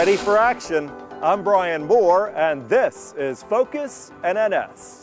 ready for action. I'm Brian Moore, and this is Focus NNS.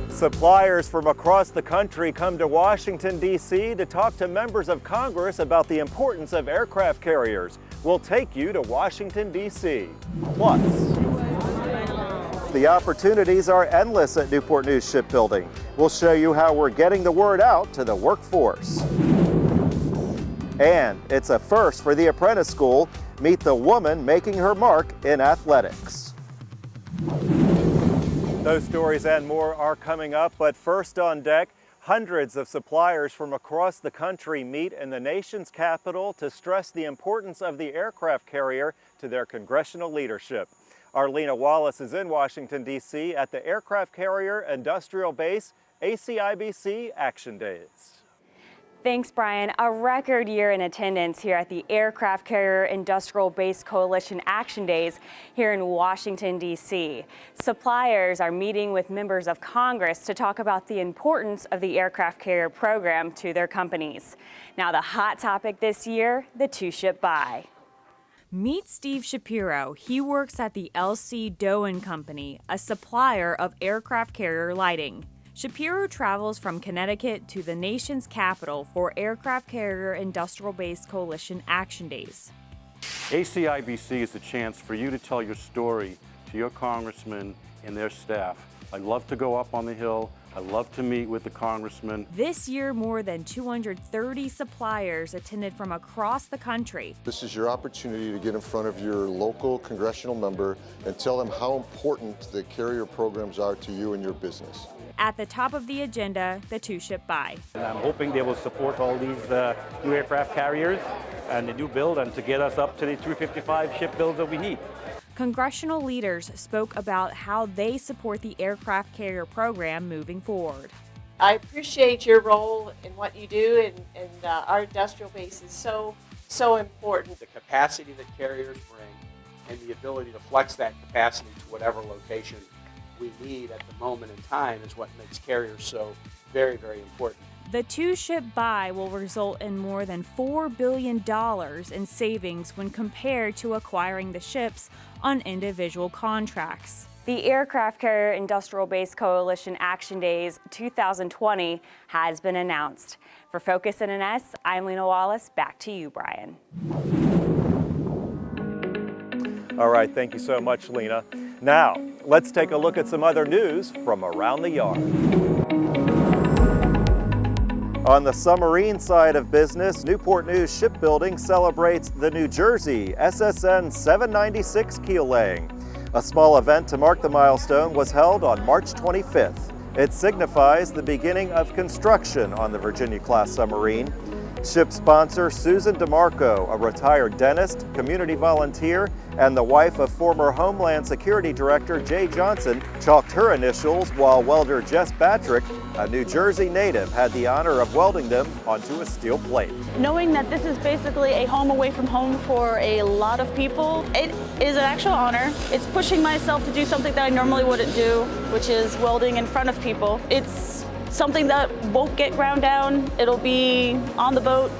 Suppliers from across the country come to Washington, D.C. to talk to members of Congress about the importance of aircraft carriers. We'll take you to Washington, D.C. Plus, the opportunities are endless at Newport News Shipbuilding. We'll show you how we're getting the word out to the workforce. And it's a first for the Apprentice School. Meet the woman making her mark in athletics. Those stories and more are coming up, but first on deck, hundreds of suppliers from across the country meet in the nation's capital to stress the importance of the aircraft carrier to their congressional leadership. Arlena Wallace is in Washington, D.C. at the Aircraft Carrier Industrial Base ACIBC Action Days. Thanks, Brian. A record year in attendance here at the Aircraft Carrier Industrial Base Coalition Action Days here in Washington, D.C. Suppliers are meeting with members of Congress to talk about the importance of the aircraft carrier program to their companies. Now, the hot topic this year, the two-ship buy. Meet Steve Shapiro. He works at the L.C. Doan Company, a supplier of aircraft carrier lighting. Shapiro travels from Connecticut to the nation's capital for Aircraft Carrier Industrial Base Coalition Action Days. ACIBC is a chance for you to tell your story to your congressmen and their staff. I love to go up on the Hill. I love to meet with the congressmen. This year, more than 230 suppliers attended from across the country. This is your opportunity to get in front of your local congressional member and tell them how important the carrier programs are to you and your business. At the top of the agenda, the two-ship buy. And I'm hoping they will support all these new aircraft carriers and the new build and to get us up to the 355 ship builds that we need. Congressional leaders spoke about how they support the aircraft carrier program moving forward. I appreciate your role in what you do, and our industrial base is so important. The capacity that carriers bring and the ability to flex that capacity to whatever location we need at the moment in time is what makes carriers so very, very important. The two-ship buy will result in more than $4 billion in savings when compared to acquiring the ships on individual contracts. The Aircraft Carrier Industrial Base Coalition Action Days 2020 has been announced. For Focus NNS, I'm Lena Wallace. Back to you, Brian. All right, thank you so much, Lena. Now, let's take a look at some other news from around the yard. On the submarine side of business, Newport News Shipbuilding celebrates the New Jersey SSN 796 keel laying. A small event to mark the milestone was held on March 25th. It signifies the beginning of construction on the Virginia-class submarine. Ship sponsor Susan DeMarco, a retired dentist, community volunteer, and the wife of former Homeland Security Director Jay Johnson, chalked her initials, while welder Jess Batrick, a New Jersey native, had the honor of welding them onto a steel plate. Knowing that this is basically a home away from home for a lot of people, it is an actual honor. It's pushing myself to do something that I normally wouldn't do, which is welding in front of people. It's something that won't get ground down. It'll be on the boat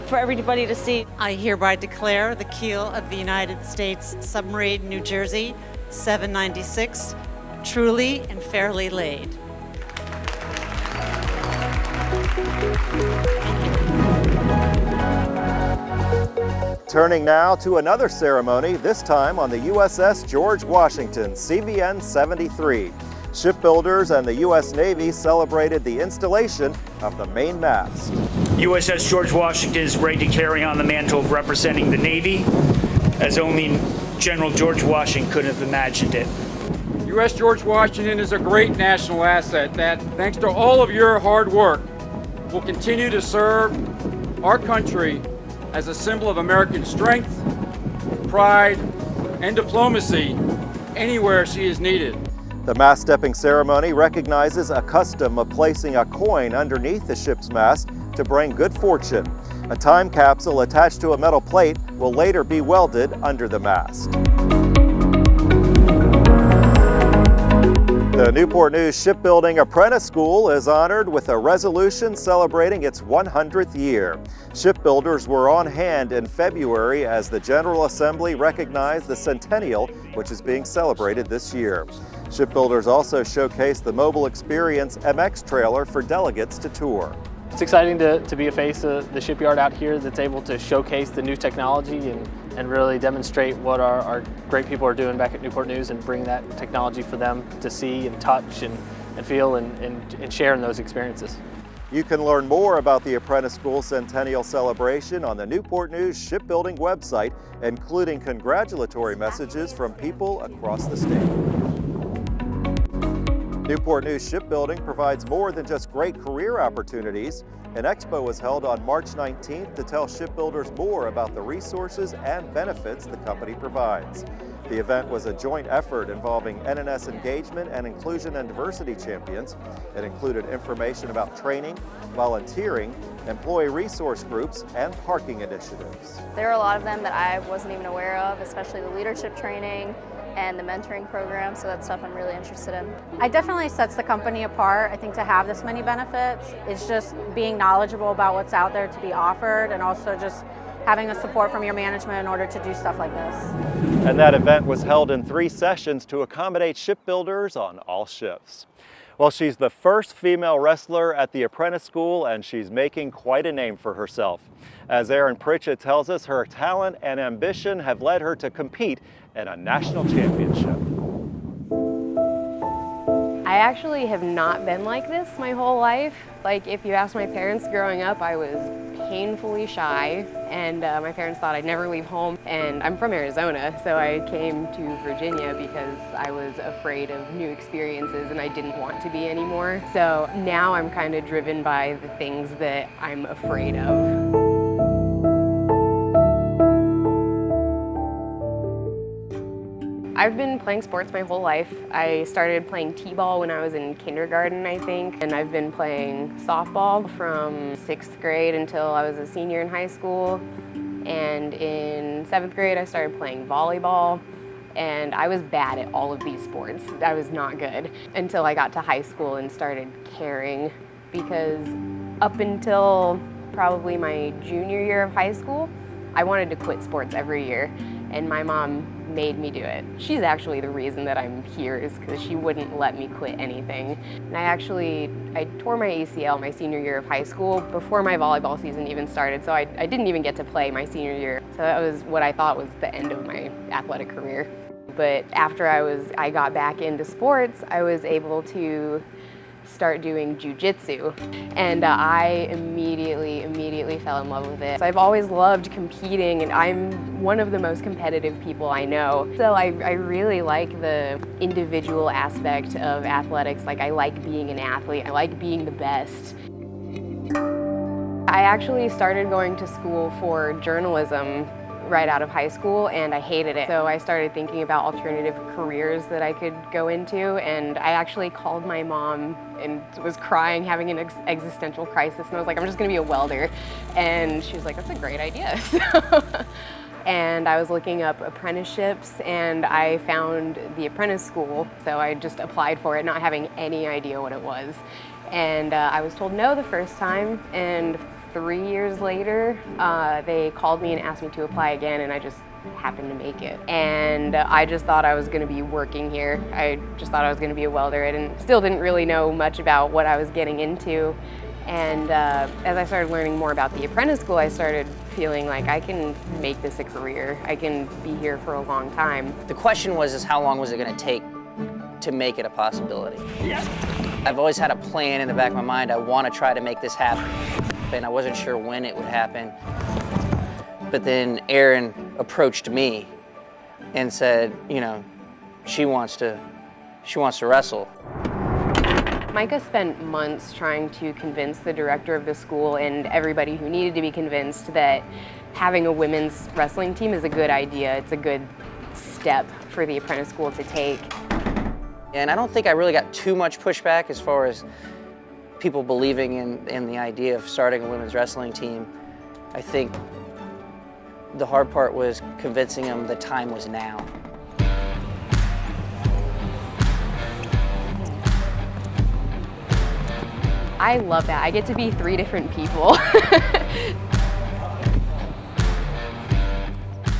for everybody to see. I hereby declare the keel of the United States submarine New Jersey 796 truly and fairly laid. Turning now to another ceremony, this time on the USS George Washington, CVN 73. Shipbuilders and the U.S. Navy celebrated the installation of the main mast. USS George Washington is ready to carry on the mantle of representing the Navy as only General George Washington could have imagined it. USS George Washington is a great national asset that, thanks to all of your hard work, will continue to serve our country as a symbol of American strength, pride, and diplomacy anywhere she is needed. The mast-stepping ceremony recognizes a custom of placing a coin underneath the ship's mast to bring good fortune. A time capsule attached to a metal plate will later be welded under the mast. The Newport News Shipbuilding Apprentice School is honored with a resolution celebrating its 100th year. Shipbuilders were on hand in February as the General Assembly recognized the centennial, which is being celebrated this year. Shipbuilders also showcased the Mobile Experience MX trailer for delegates to tour. It's exciting to be a face of the shipyard out here that's able to showcase the new technology and really demonstrate what our great people are doing back at Newport News and bring that technology for them to see and touch and feel and share in those experiences. You can learn more about the Apprentice School Centennial Celebration on the Newport News Shipbuilding website, including congratulatory messages from people across the state. Newport News Shipbuilding provides more than just great career opportunities. An expo was held on March 19th to tell shipbuilders more about the resources and benefits the company provides. The event was a joint effort involving NNS engagement and inclusion and diversity champions. It included information about training, volunteering, employee resource groups, and parking initiatives. There are a lot of them that I wasn't even aware of, especially the leadership training and the mentoring program, so that's stuff I'm really interested in. It definitely sets the company apart. I think to have this many benefits, it's just being knowledgeable about what's out there to be offered, and also just having the support from your management in order to do stuff like this. And that event was held in 3 sessions to accommodate shipbuilders on all shifts. Well, she's the first female wrestler at the Apprentice School, and she's making quite a name for herself. As Erin Pritchett tells us, her talent and ambition have led her to compete in a national championship. I actually have not been like this my whole life. Like, if you ask my parents growing up, I was painfully shy, and my parents thought I'd never leave home. And I'm from Arizona, so I came to Virginia because I was afraid of new experiences and I didn't want to be anymore. So now I'm kind of driven by the things that I'm afraid of. I've been playing sports my whole life. I started playing t-ball when I was in kindergarten, I think, and I've been playing softball from 6th grade until I was a senior in high school. And in 7th grade, I started playing volleyball, and I was bad at all of these sports. I was not good until I got to high school and started caring, because up until probably my junior year of high school, I wanted to quit sports every year, and my mom made me do it. She's actually the reason that I'm here, is because she wouldn't let me quit anything. And I tore my ACL my senior year of high school before my volleyball season even started, so I didn't even get to play my senior year. So that was what I thought was the end of my athletic career. But after I got back into sports, I was able to start doing jiu-jitsu, and I immediately fell in love with it. So I've always loved competing, and I'm one of the most competitive people I know. So I really like the individual aspect of athletics. Like, I like being an athlete. I like being the best. I actually started going to school for journalism right out of high school, and I hated it. So I started thinking about alternative careers that I could go into, and I actually called my mom and was crying, having an existential crisis, and I was like, I'm just gonna be a welder. And she was like, that's a great idea. And I was looking up apprenticeships, and I found the Apprentice School, so I just applied for it, not having any idea what it was. And I was told no the first time, and 3 years later, they called me and asked me to apply again, and I just happened to make it. And I just thought I was going to be working here. I just thought I was going to be a welder. I still didn't really know much about what I was getting into. And as I started learning more about the Apprentice School, I started feeling like I can make this a career. I can be here for a long time. The question was how long was it going to take to make it a possibility? Yeah. I've always had a plan in the back of my mind. I want to try to make this happen. And I wasn't sure when it would happen. But then Erin approached me and said, you know, she wants to wrestle. Micah spent months trying to convince the director of the school and everybody who needed to be convinced that having a women's wrestling team is a good idea. It's a good step for the Apprentice School to take. And I don't think I really got too much pushback as far as people believing in the idea of starting a women's wrestling team. I think the hard part was convincing them the time was now. I love that. I get to be 3 different people.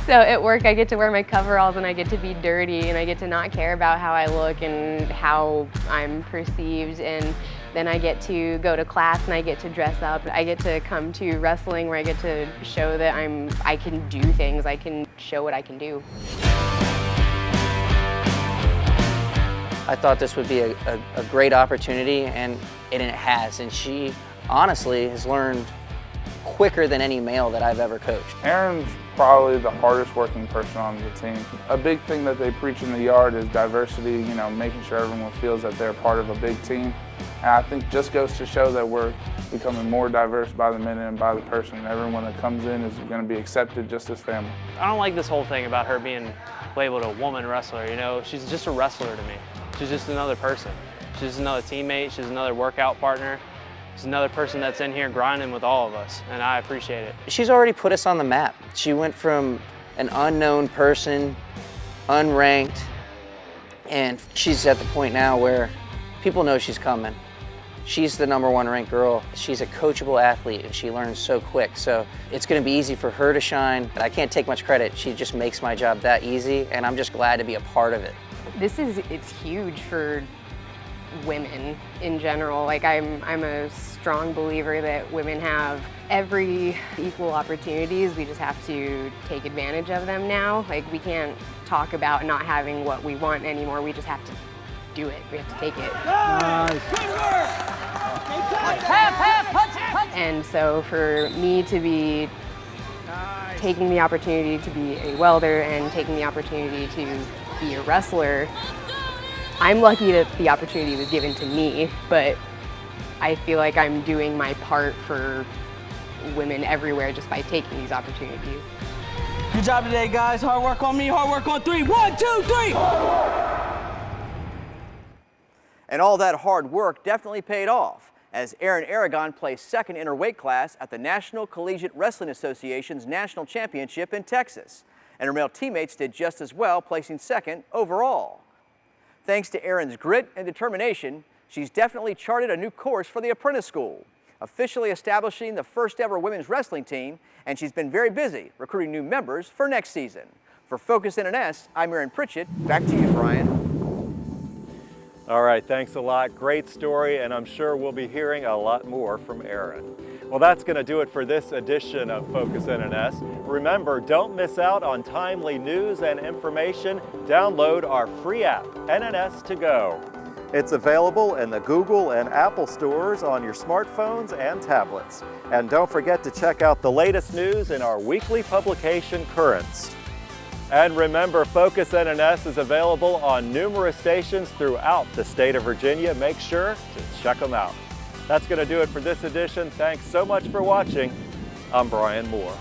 So at work I get to wear my coveralls and I get to be dirty and I get to not care about how I look and how I'm perceived, and then I get to go to class and I get to dress up. I get to come to wrestling where I get to show that I can do things, I can show what I can do. I thought this would be a great opportunity, and it has. And she honestly has learned quicker than any male that I've ever coached. Erin's probably the hardest working person on the team. A big thing that they preach in the yard is diversity, you know, making sure everyone feels that they're part of a big team. And I think just goes to show that we're becoming more diverse by the minute and by the person. Everyone that comes in is going to be accepted just as family. I don't like this whole thing about her being labeled a woman wrestler, you know. She's just a wrestler to me. She's just another person. She's just another teammate. She's another workout partner. She's another person that's in here grinding with all of us, and I appreciate it. She's already put us on the map. She went from an unknown person, unranked, and she's at the point now where people know she's coming. She's the #1 ranked girl. She's a coachable athlete, and she learns so quick. So it's going to be easy for her to shine. I can't take much credit. She just makes my job that easy, and I'm just glad to be a part of it. It's huge for women in general. Like I'm a strong believer that women have every equal opportunities. We just have to take advantage of them now. Like we can't talk about not having what we want anymore. We just have to do it. We have to take it. Nice. And so for me to be taking the opportunity to be a welder and taking the opportunity to be a wrestler, I'm lucky that the opportunity was given to me, but I feel like I'm doing my part for women everywhere just by taking these opportunities. Good job today, guys. Hard work on me, hard work on 3. 1, 2, 3! And all that hard work definitely paid off, as Erin Aragon placed 2nd in her weight class at the National Collegiate Wrestling Association's National Championship in Texas. And her male teammates did just as well, placing 2nd overall. Thanks to Erin's grit and determination, she's definitely charted a new course for the Apprentice School, officially establishing the first ever women's wrestling team, and she's been very busy recruiting new members for next season. For Focus NNS, I'm Aaron Pritchett. Back to you, Brian. All right, thanks a lot. Great story, and I'm sure we'll be hearing a lot more from Erin. Well, that's going to do it for this edition of Focus NNS. Remember, don't miss out on timely news and information. Download our free app, NNS To Go. It's available in the Google and Apple stores on your smartphones and tablets. And don't forget to check out the latest news in our weekly publication, Currents. And remember, Focus NNS is available on numerous stations throughout the state of Virginia. Make sure to check them out. That's going to do it for this edition. Thanks so much for watching. I'm Brian Moore.